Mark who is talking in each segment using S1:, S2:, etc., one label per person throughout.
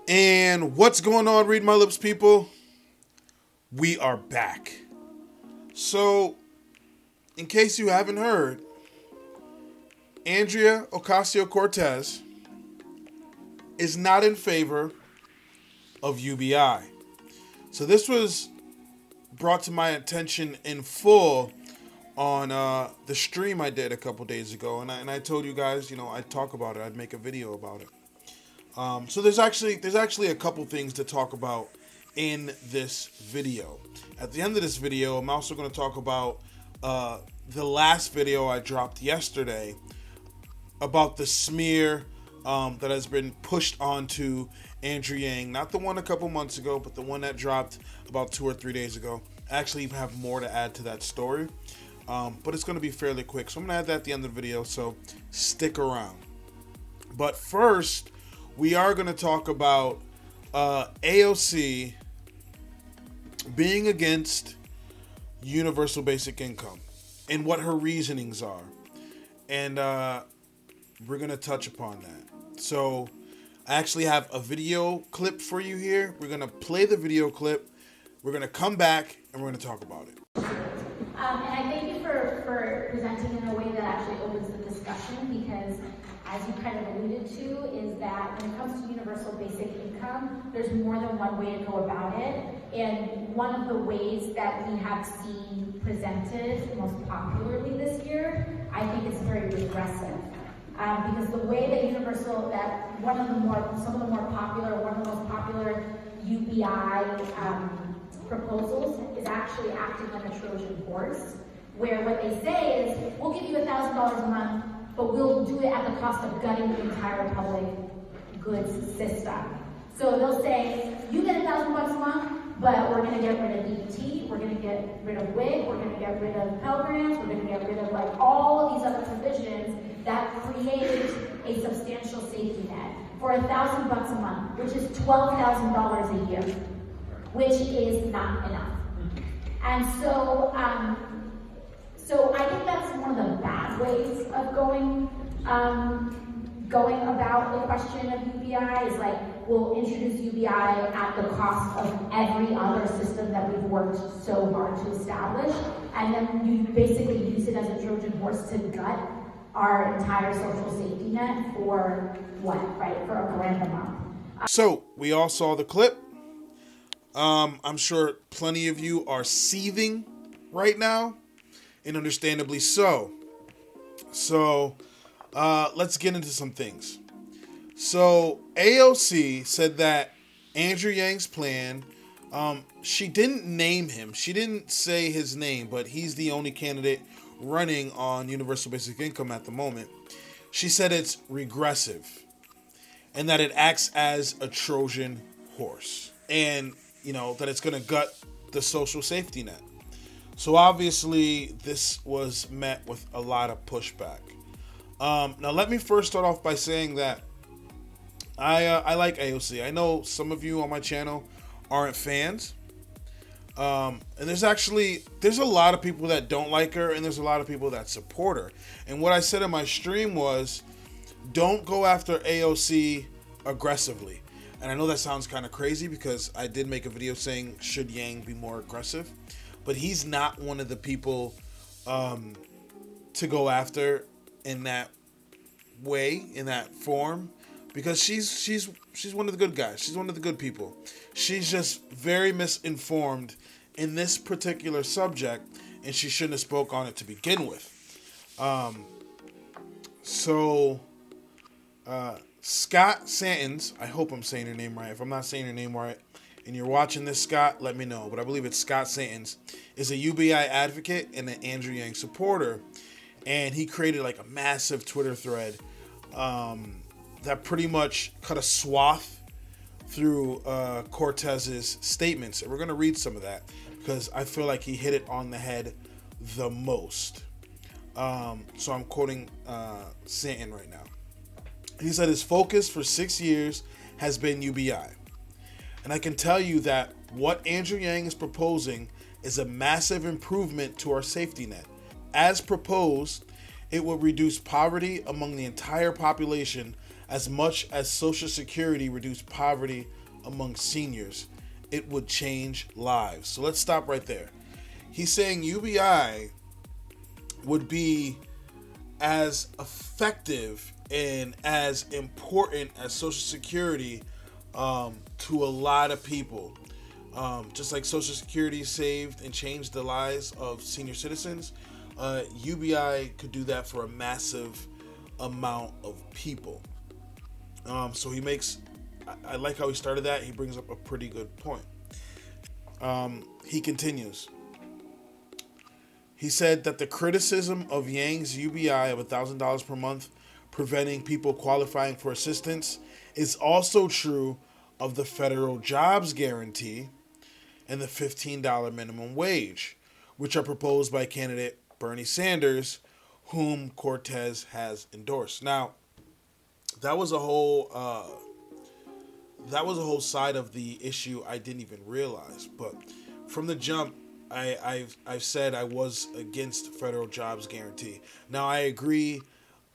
S1: And what's going on, Read My Lips people? We are back. So, in case you haven't heard, Andrea Ocasio-Cortez is not in favor of UBI. So this was brought to my attention in full on the stream I did a couple days ago. And I told you guys, I'd talk about it. I'd make a video about it. So there's actually a couple things to talk about in this video. At the end of this video, I'm also going to talk about the last video I dropped yesterday about the smear that has been pushed onto Andrew Yang. Not the one a couple months ago, but the one that dropped about 2 or 3 days ago. I actually even have more to add to that story, but it's going to be fairly quick. So I'm going to add that at the end of the video, so stick around. But first, we are going to talk about AOC being against universal basic income and what her reasonings are. And we're going to touch upon that. So I actually have a video clip for you here. We're going to play the video clip. We're going to come back and we're going to talk about it.
S2: And I thank you for presenting in a way that actually opens the discussion, because as you kind of alluded to, is that when it comes to universal basic income, there's more than one way to go about it. And one of the ways that we have seen presented most popularly this year, I think it's very regressive. Because the way that one of the most popular UBI proposals is actually acting like a Trojan horse, where what they say is, we'll give you $1,000 a month, but we'll do it at the cost of gutting the entire public goods system. So they'll say, you get $1,000 a month, but we're gonna get rid of DBT, we're gonna get rid of WIC, we're gonna get rid of Pell Grants, we're gonna get rid of all of these other provisions that create a substantial safety net for $1,000 a month, which is $12,000 a year, which is not enough. And so, so I think that's one of the bad ways of going about the question of UBI, is we'll introduce UBI at the cost of every other system that we've worked so hard to establish, and then you basically use it as a Trojan horse to gut our entire social safety net for what, right? For $1,000 a month.
S1: So we all saw the clip. I'm sure plenty of you are seething right now, and understandably so. So let's get into some things. So AOC said that Andrew Yang's plan, she didn't name him. She didn't say his name, but he's the only candidate running on universal basic income at the moment. She said it's regressive and that it acts as a Trojan horse, and that it's going to gut the social safety net. So obviously this was met with a lot of pushback. Now let me first start off by saying that I like AOC. I know some of you on my channel aren't fans. And there's a lot of people that don't like her, and there's a lot of people that support her. And what I said in my stream was, don't go after AOC aggressively. And I know that sounds kind of crazy, because I did make a video saying, should Yang be more aggressive? But he's not one of the people to go after in that way, in that form, because she's one of the good guys. She's one of the good people. She's just very misinformed in this particular subject, and she shouldn't have spoke on it to begin with. Scott Santens, I hope I'm saying her name right. If I'm not saying her name right and you're watching this, Scott, let me know. But I believe it's Scott Santens, is a UBI advocate and an Andrew Yang supporter. And he created a massive Twitter thread that pretty much cut a swath through Cortez's statements. And we're going to read some of that, because I feel like he hit it on the head the most. So I'm quoting Santon right now. He said his focus for 6 years has been UBI. And I can tell you that what Andrew Yang is proposing is a massive improvement to our safety net. As proposed, it will reduce poverty among the entire population as much as Social Security reduced poverty among seniors, it would change lives. So let's stop right there. He's saying UBI would be as effective and as important as Social Security to a lot of people. Just like Social Security saved and changed the lives of senior citizens, UBI could do that for a massive amount of people. So he makes, I like how he started that. He brings up a pretty good point. He continues. He said that the criticism of Yang's UBI of $1,000 per month preventing people qualifying for assistance is also true of the federal jobs guarantee and the $15 minimum wage, which are proposed by candidate Bernie Sanders, whom Cortez has endorsed. Now, that was a whole side of the issue I didn't even realize. But from the jump, I've said I was against federal jobs guarantee. Now I agree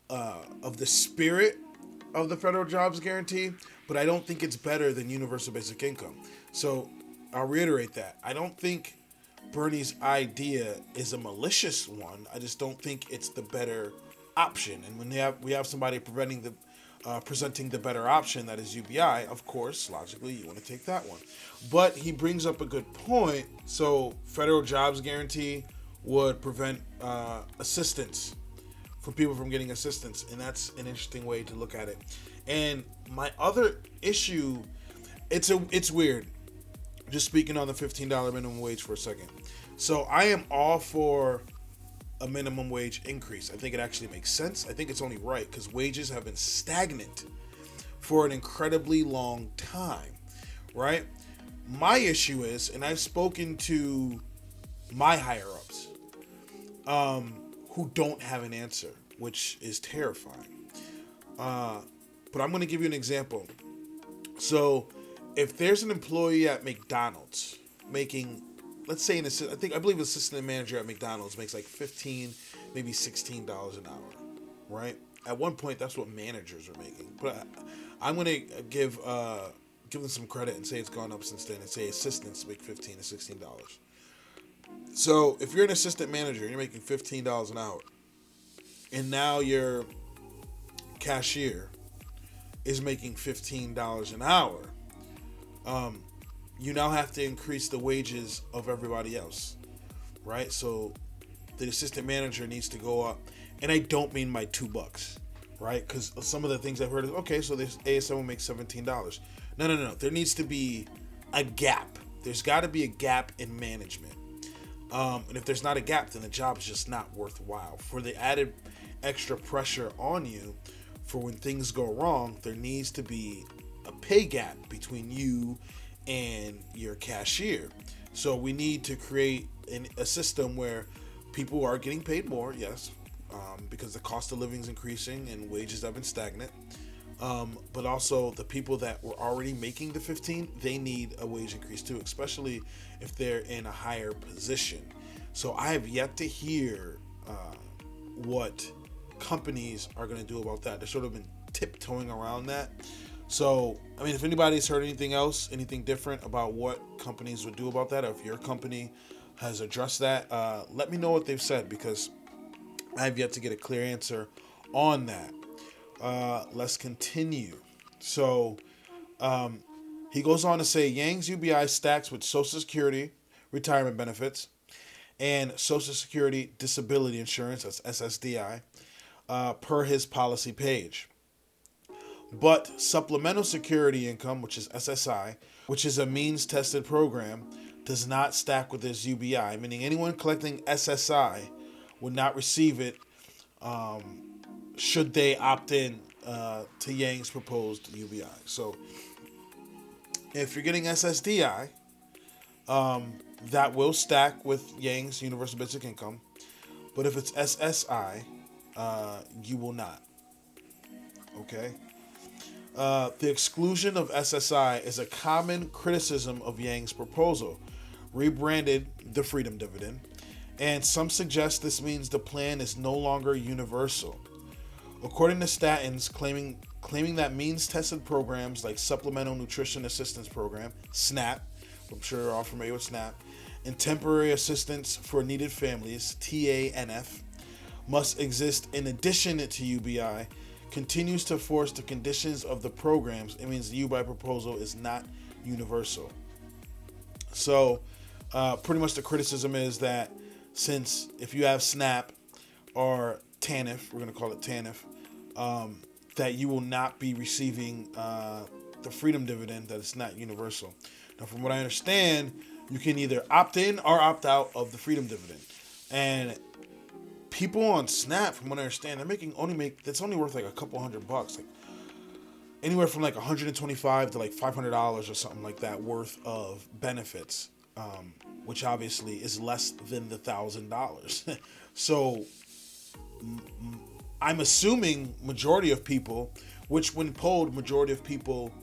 S1: of the spirit of the federal jobs guarantee, but I don't think it's better than universal basic income. So I'll reiterate that. I don't think Bernie's idea is a malicious one. I just don't think it's the better option. And when we have somebody presenting the better option, that is UBI, of course, logically, you want to take that one. But he brings up a good point. So federal jobs guarantee would prevent assistance for people from getting assistance, and that's an interesting way to look at it. And my other issue, it's weird. Just speaking on the $15 minimum wage for a second. So I am all for a minimum wage increase. I think it actually makes sense. I think it's only right because wages have been stagnant for an incredibly long time, right? My issue is, and I've spoken to my higher ups who don't have an answer, which is terrifying. But I'm going to give you an example. So if there's an employee at McDonald's making, let's say I believe an assistant manager at McDonald's makes like $15, maybe $16 an hour, right? At one point, that's what managers are making. But I'm going to give them some credit and say it's gone up since then, and say assistants make $15 to $16. So if you're an assistant manager, you're making $15 an hour, and now your cashier is making $15 an hour. You now have to increase the wages of everybody else, right? So the assistant manager needs to go up, and I don't mean by $2, right? Because some of the things I've heard is, okay, so this ASM will make $17. No. There needs to be a gap. There's got to be a gap in management. And if there's not a gap, then the job is just not worthwhile. For the added extra pressure on you for when things go wrong, there needs to be a pay gap between you and your cashier. So we need to create a system where people are getting paid more, yes, because the cost of living is increasing and wages have been stagnant. But also the people that were already making the 15, they need a wage increase too, especially if they're in a higher position. So I have yet to hear what companies are going to do about that. They've sort of been tiptoeing around that. So, I mean, if anybody's heard anything else, anything different about what companies would do about that, or if your company has addressed that, let me know what they've said, because I have yet to get a clear answer on that. Let's continue. So, he goes on to say, Yang's UBI stacks with Social Security retirement benefits and Social Security disability insurance, that's SSDI, per his policy page. But supplemental security income, which is SSI, which is a means-tested program, does not stack with his UBI, meaning anyone collecting SSI would not receive it should they opt in to Yang's proposed UBI. So if you're getting SSDI, that will stack with Yang's universal basic income. But if it's SSI, you will not. Okay? The exclusion of SSI is a common criticism of Yang's proposal, rebranded the Freedom Dividend, and some suggest this means the plan is no longer universal. According to statins claiming claiming that means-tested programs like Supplemental Nutrition Assistance Program, SNAP, I'm sure you're all familiar with SNAP, and Temporary Assistance for Needed Families, TANF, must exist in addition to UBI, continues to force the conditions of the programs. It means the UBI proposal is not universal. So, pretty much the criticism is that since if you have SNAP or TANF, we're going to call it TANF, that you will not be receiving the freedom dividend, that it's not universal. Now, from what I understand, you can either opt in or opt out of the freedom dividend. And people on SNAP, from what I understand, that's only worth like a couple $100, like anywhere from like $125 to like $500 or something like that worth of benefits, which obviously is less than the $1,000. So I'm assuming majority of people, which when polled, majority of people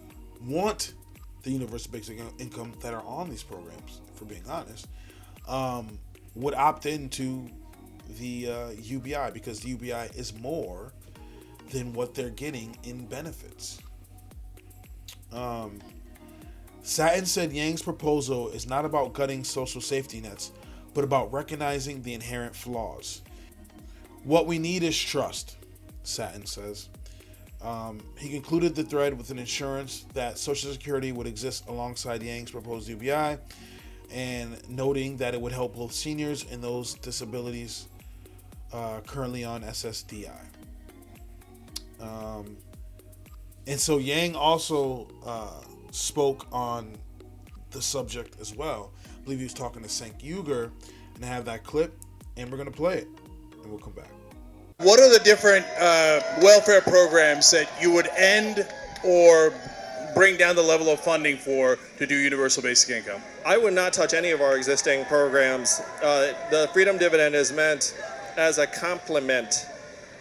S1: want the universal basic income that are on these programs, for being honest, would opt into the UBI, because the UBI is more than what they're getting in benefits. Satin said Yang's proposal is not about gutting social safety nets, but about recognizing the inherent flaws. What we need is trust, Satin says. He concluded the thread with an assurance that Social Security would exist alongside Yang's proposed UBI, and noting that it would help both seniors and those disabilities currently on SSDI. And so Yang also spoke on the subject as well. I believe he was talking to Cenk Uygur, and I have that clip, and we're going to play it, and we'll come back.
S3: What are the different welfare programs that you would end or bring down the level of funding for to do universal basic income?
S4: I would not touch any of our existing programs. The Freedom Dividend is meant as a complement.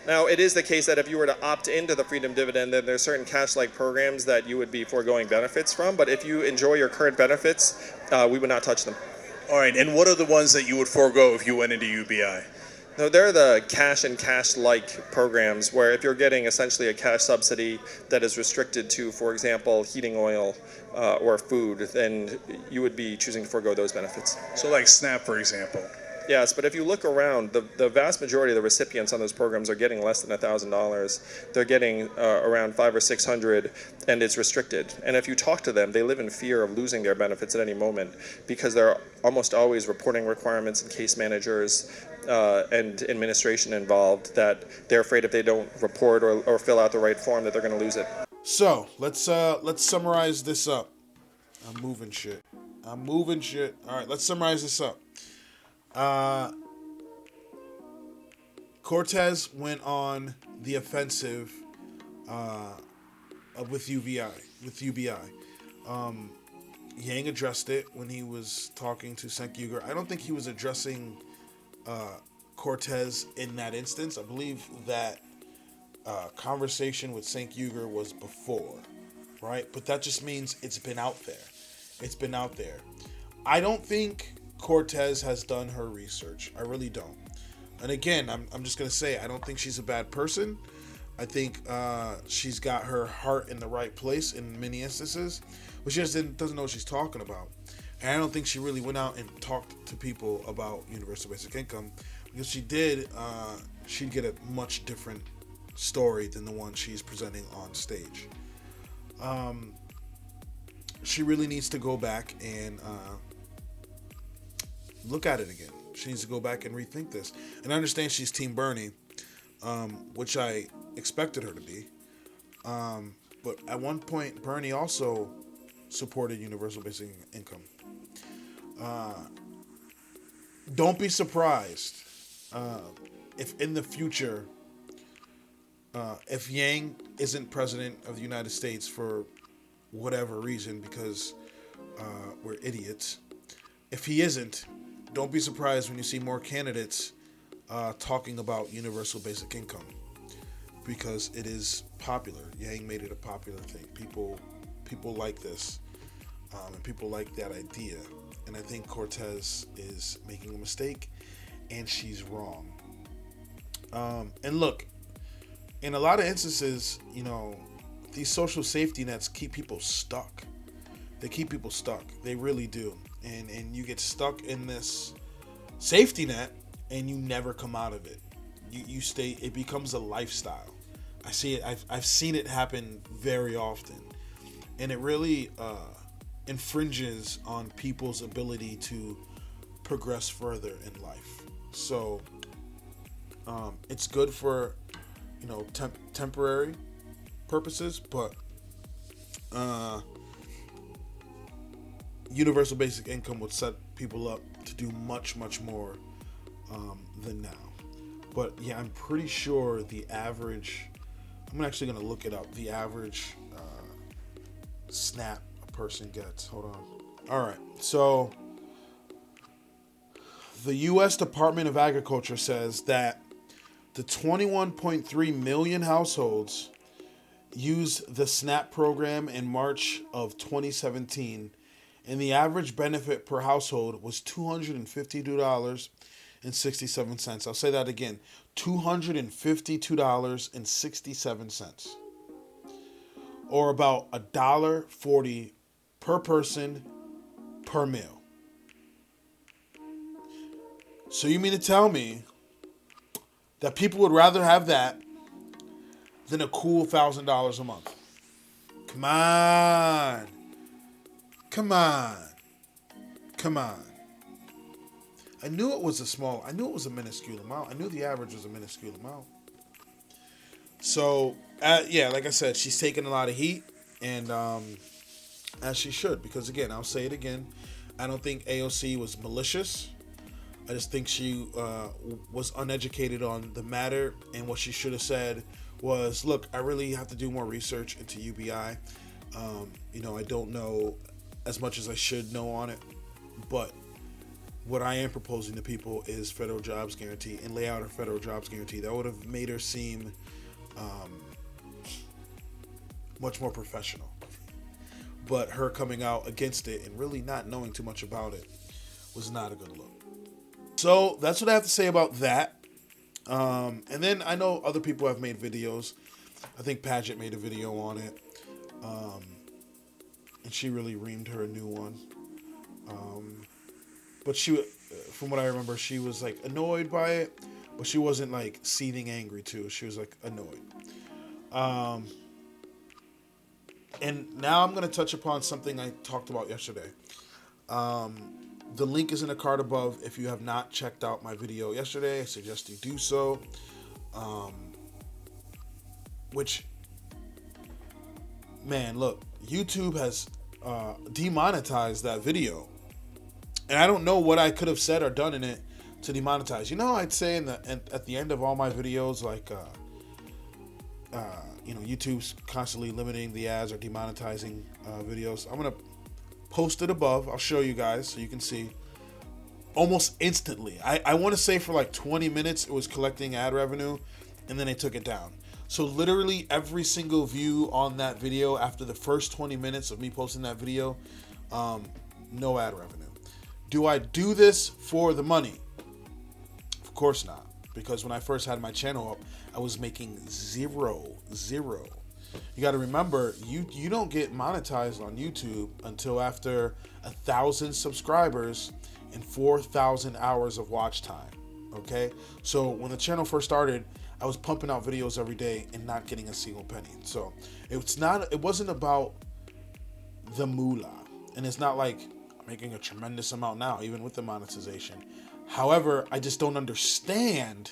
S4: Now, it is the case that if you were to opt into the Freedom Dividend, then there's certain cash-like programs that you would be foregoing benefits from. But if you enjoy your current benefits, we would not touch them.
S3: All right, and what are the ones that you would forego if you went into UBI?
S4: No, they're the cash and cash-like programs where if you're getting essentially a cash subsidy that is restricted to, for example, heating oil or food, then you would be choosing to forego those benefits.
S3: So like SNAP, for example.
S4: Yes, but if you look around, the vast majority of the recipients on those programs are getting less than $1,000. They're getting around $500 or $600, and it's restricted. And if you talk to them, they live in fear of losing their benefits at any moment because there are almost always reporting requirements and case managers and administration involved that they're afraid if they don't report or fill out the right form that they're going to lose it.
S1: So let's summarize this up. I'm moving shit. All right, let's summarize this up. Cortez went on the offensive with UBI. Yang addressed it when he was talking to Cenk Uygur. I don't think he was addressing Cortez in that instance. I believe that conversation with Cenk Uygur was before, right? But that just means it's been out there. I don't think Cortez has done her research. I really don't. And again, I'm just going to say, I don't think she's a bad person. I think she's got her heart in the right place in many instances, but she just doesn't know what she's talking about. And I don't think she really went out and talked to people about universal basic income, because she did, she'd get a much different story than the one she's presenting on stage. She really needs to go back and look at it again. She needs to go back and rethink this. And I understand she's Team Bernie, which I expected her to be. But at one point, Bernie also supported universal basic income. Don't be surprised if in the future, if Yang isn't president of the United States for whatever reason, because we're idiots. If he isn't, don't be surprised when you see more candidates talking about universal basic income, because it is popular. Yang made it a popular thing. People like this, and people like that idea. And I think Cortez is making a mistake, and she's wrong. And look, in a lot of instances, these social safety nets keep people stuck. They keep people stuck. They really do. And you get stuck in this safety net and you never come out of it. You stay, it becomes a lifestyle. I see it, I've seen it happen very often. And it really infringes on people's ability to progress further in life. So it's good for, temporary purposes, but universal basic income would set people up to do much, much more than now. But yeah, I'm pretty sure the average, I'm actually going to look it up, the average SNAP a person gets. Hold on. All right. So the U.S. Department of Agriculture says that the 21.3 million households used the SNAP program in March of 2017, and the average benefit per household was $252.67. I'll say that again, $252.67, or about $1.40 per person per meal. So you mean to tell me that people would rather have that than a cool $1,000 a month? Come on. Come on. Come on. I knew it was a minuscule amount. I knew the average was a minuscule amount. So, yeah, like I said, she's taking a lot of heat, and as she should, because again, I'll say it again, I don't think AOC was malicious. I just think she was uneducated on the matter, and what she should have said was, look, I really have to do more research into UBI. I don't know as much as I should know on it, but what I am proposing to people is federal jobs guarantee, and lay out a federal jobs guarantee. That would have made her seem much more professional. But her coming out against it and really not knowing too much about it was not a good look. So that's what I have to say about that. And then I know other people have made videos. I think Paget made a video on it. And she really reamed her a new one. But from what I remember, she was like annoyed by it, but she wasn't like seething angry too. She was like annoyed. And now I'm going to touch upon something I talked about yesterday. The link is in the card above. If you have not checked out my video yesterday, I suggest you do so. Which, man, look, YouTube has demonetized that video. And I don't know what I could have said or done in it to demonetize. I'd say at the end of all my videos, like, YouTube's constantly limiting the ads or demonetizing videos. I'm going to post it above. I'll show you guys so you can see. Almost instantly. I want to say for like 20 minutes it was collecting ad revenue, and then they took it down. So literally every single view on that video after the first 20 minutes of me posting that video, no ad revenue. Do I do this for the money? Of course not. Because when I first had my channel up, I was making zero. You got to remember, you don't get monetized on YouTube until after 1,000 subscribers and 4,000 hours of watch time. Okay? So when the channel first started, I was pumping out videos every day and not getting a single penny. So it wasn't about the moolah. And it's not like I'm making a tremendous amount now, even with the monetization. However, I just don't understand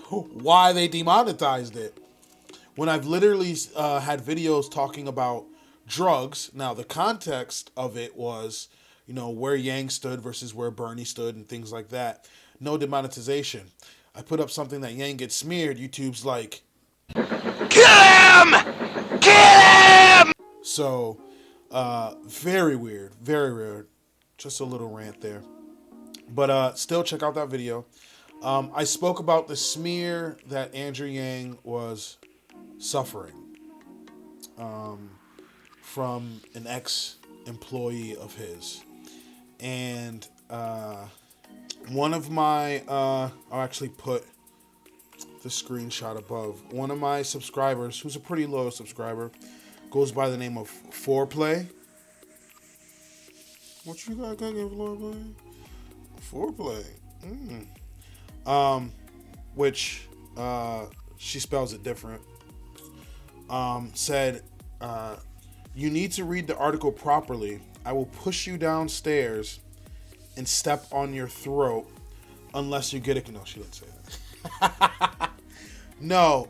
S1: why they demonetized it. When I've literally had videos talking about drugs. Now, the context of it was, where Yang stood versus where Bernie stood and things like that. No demonetization. I put up something that Yang gets smeared. YouTube's like, kill him! Kill him! So, very weird. Very weird. Just a little rant there. But still, check out that video. I spoke about the smear that Andrew Yang was suffering from an ex-employee of his. And one of my, I'll actually put the screenshot above. One of my subscribers, who's a pretty loyal subscriber, goes by the name of Foreplay. What you got give Foreplay? Foreplay. Which she spells it different. Said, you need to read the article properly. I will push you downstairs and step on your throat unless you get it. No, she didn't say that. No,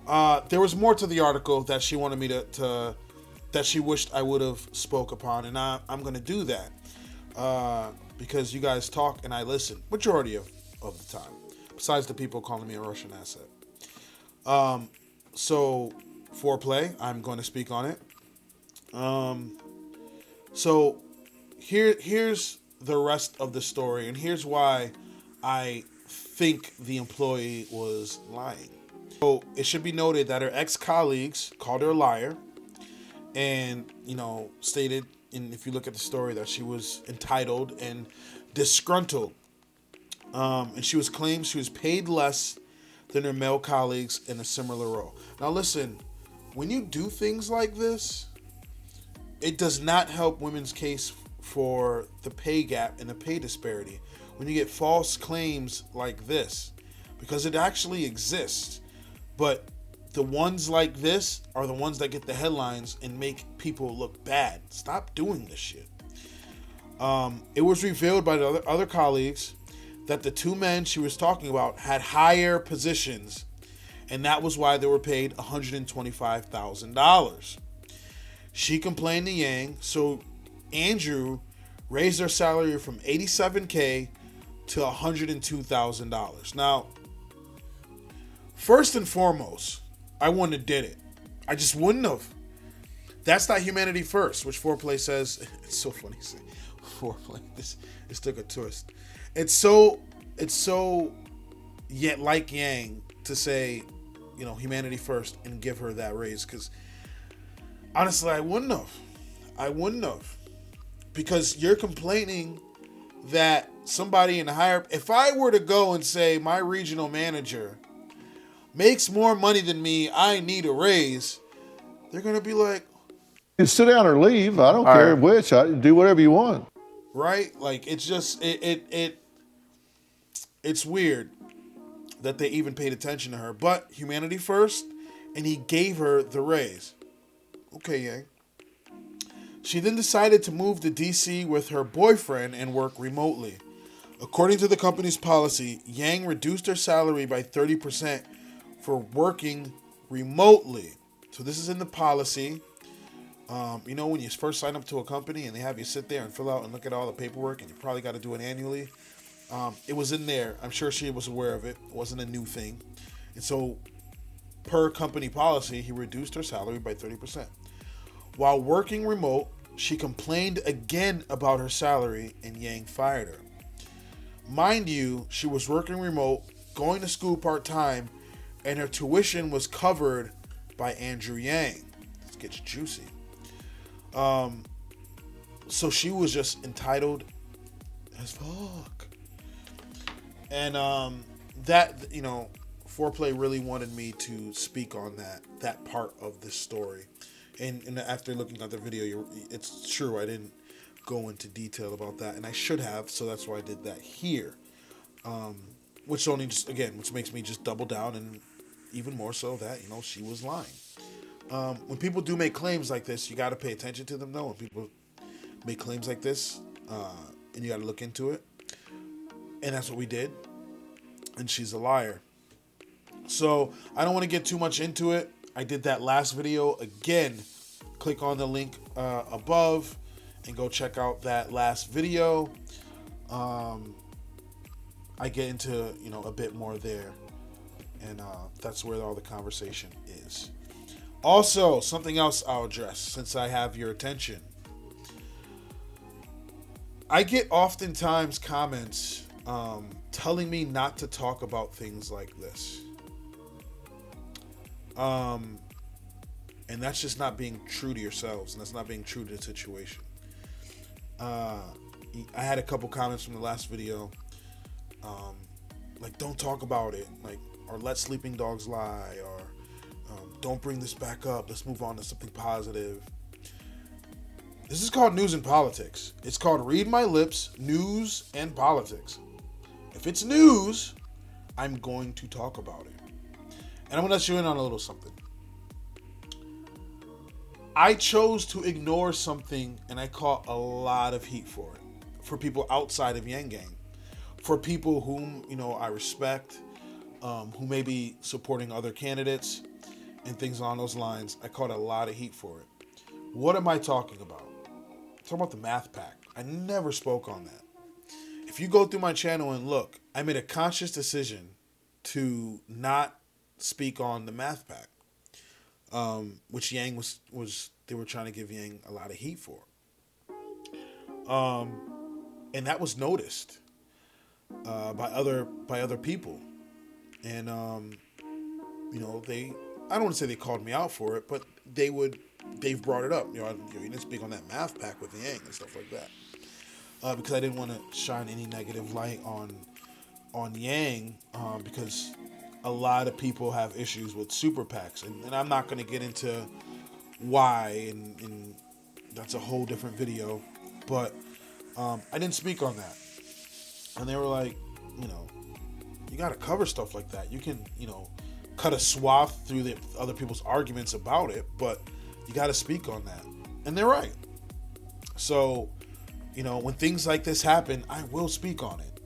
S1: there was more to the article that she wanted me to that she wished I would have spoke upon, and I'm going to do that because you guys talk and I listen majority of the time, besides the people calling me a Russian asset. So, Foreplay, I'm going to speak on it. So, here's the rest of the story, and here's why I think the employee was lying. So it should be noted that her ex-colleagues called her a liar and, stated, and if you look at the story, that she was entitled and disgruntled. And she claimed she was paid less than her male colleagues in a similar role. Now listen, when you do things like this, it does not help women's case for the pay gap and the pay disparity when you get false claims like this, because it actually exists. But the ones like this are the ones that get the headlines and make people look bad. Stop doing this shit. It was revealed by the other colleagues that the two men she was talking about had higher positions, and that was why they were paid $125,000. She complained to Yang, so Andrew raised their salary from $87K to $102,000. Now, first and foremost, I wouldn't have did it. I just wouldn't have. That's not humanity first, which Foreplay says. It's so funny to say Foreplay. This took a twist. It's so yet like Yang to say, humanity first and give her that raise, because honestly, I wouldn't have. Because you're complaining that somebody in the higher... If I were to go and say my regional manager makes more money than me, I need a raise, they're going to be like...
S5: You sit down or leave. I don't care which. Do whatever you want.
S1: Right? Like, it's just... It's weird that they even paid attention to her. But humanity first, and he gave her the raise. Okay, Yang. She then decided to move to DC with her boyfriend and work remotely. According to the company's policy, Yang reduced her salary by 30% for working remotely. So this is in the policy. When you first sign up to a company and they have you sit there and fill out and look at all the paperwork, and you probably got to do it annually. It was in there. I'm sure she was aware of it. It wasn't a new thing. And so, per company policy, he reduced her salary by 30%. While working remote, she complained again about her salary, and Yang fired her. Mind you, she was working remote, going to school part-time, and her tuition was covered by Andrew Yang. This gets juicy. So she was just entitled as fuck. And Foreplay really wanted me to speak on that part of the story. And after looking at the video, it's true, I didn't go into detail about that, and I should have, so that's why I did that here. Which makes me just double down, and even more so that, she was lying. When people do make claims like this, you got to pay attention to them, though. When people make claims like this, and you got to look into it. And that's what we did. And she's a liar. So, I don't want to get too much into it. I did that last video. Again, click on the link above and go check out that last video. I get into, a bit more there. And that's where all the conversation is. Also, something else I'll address since I have your attention. I get oftentimes comments telling me not to talk about things like this. And that's just not being true to yourselves, and that's not being true to the situation. I had a couple comments from the last video, like, don't talk about it. Like, or let sleeping dogs lie, or don't bring this back up, let's move on to something positive. This is called news and politics. It's called Read My Lips, News and Politics. If it's news, I'm going to talk about it. And I'm going to let you in on a little something. I chose to ignore something, and I caught a lot of heat for it. For people outside of Yang Gang. For people whom, I respect, who may be supporting other candidates, and things along those lines. I caught a lot of heat for it. What am I talking about? I'm talking about the math pack. I never spoke on that. If you go through my channel and look, I made a conscious decision to not speak on the math pack, which Yang was they were trying to give Yang a lot of heat for. And that was noticed by other people. And I don't want to say they called me out for it, but they've brought it up. You didn't speak on that math pack with Yang and stuff like that. Because I didn't want to shine any negative light on Yang, because a lot of people have issues with super PACs, and I'm not going to get into why, and that's a whole different video, but I didn't speak on that. And they were like, you got to cover stuff like that. You can, cut a swath through the other people's arguments about it, but you got to speak on that. And they're right. So, when things like this happen, I will speak on it.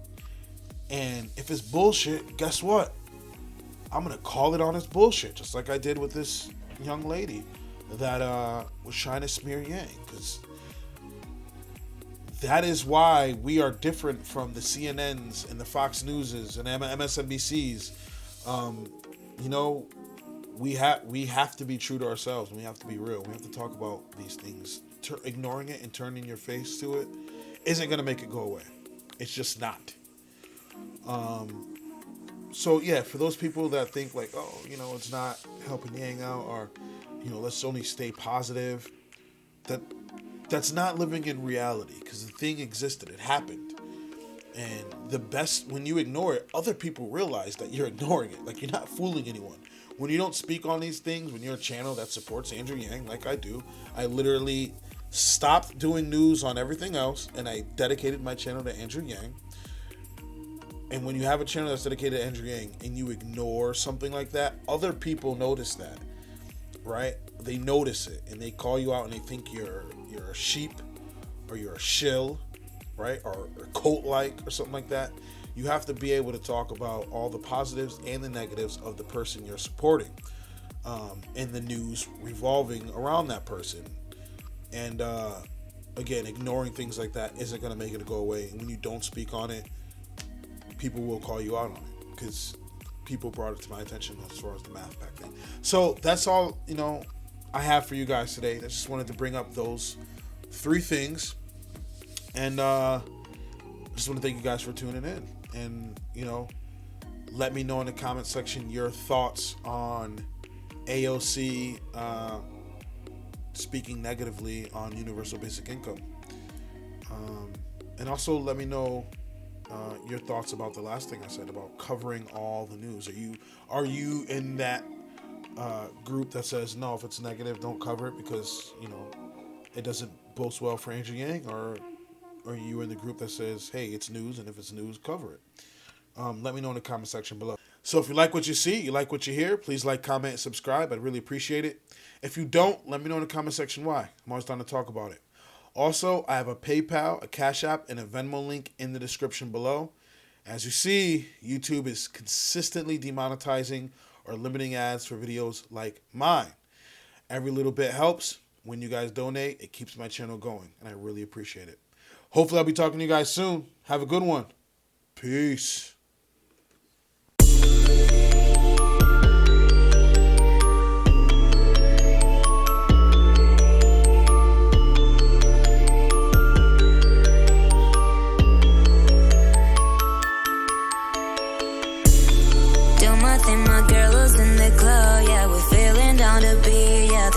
S1: And if it's bullshit, guess what? I'm going to call it on its bullshit, just like I did with this young lady that was trying to smear Yang. Because that is why we are different from the CNNs and the Fox Newses and MSNBCs. We have to be true to ourselves, and we have to be real. We have to talk about these things. Ignoring it and turning your face to it isn't going to make it go away. It's just not. So yeah, for those people that think like, it's not helping Yang out, or, let's only stay positive, that's not living in reality, because the thing existed, it happened. And when you ignore it, other people realize that you're ignoring it. Like, you're not fooling anyone. When you don't speak on these things, when you're a channel that supports Andrew Yang, like I do, I literally stopped doing news on everything else, and I dedicated my channel to Andrew Yang. And when you have a channel that's dedicated to Andrew Yang and you ignore something like that, other people notice that, right? They notice it, and they call you out, and they think you're a sheep, or you're a shill, right? Or cult-like, or something like that. You have to be able to talk about all the positives and the negatives of the person you're supporting, and the news revolving around that person. And again, ignoring things like that isn't going to make it go away. And when you don't speak on it, people will call you out on it, because people brought it to my attention as far as the math pack thing. So that's all I have for you guys today. I just wanted to bring up those 3 things, and just want to thank you guys for tuning in. And let me know in the comment section your thoughts on AOC speaking negatively on universal basic income, and also let me know your thoughts about the last thing I said about covering all the news. Are you in that group that says, no, if it's negative, don't cover it because it doesn't boast well for Andrew Yang, or are you in the group that says, hey, it's news, and if it's news, cover it? Let me know in the comment section below. So if you like what you see, you like what you hear, please like, comment, and subscribe. I'd really appreciate it. If you don't, let me know in the comment section why. I'm always down to talk about it. Also, I have a PayPal, a Cash App, and a Venmo link in the description below. As you see, YouTube is consistently demonetizing or limiting ads for videos like mine. Every little bit helps. When you guys donate, it keeps my channel going, and I really appreciate it. Hopefully, I'll be talking to you guys soon. Have a good one. Peace.
S6: My girl was in the club, yeah, we're feeling down to be, yeah,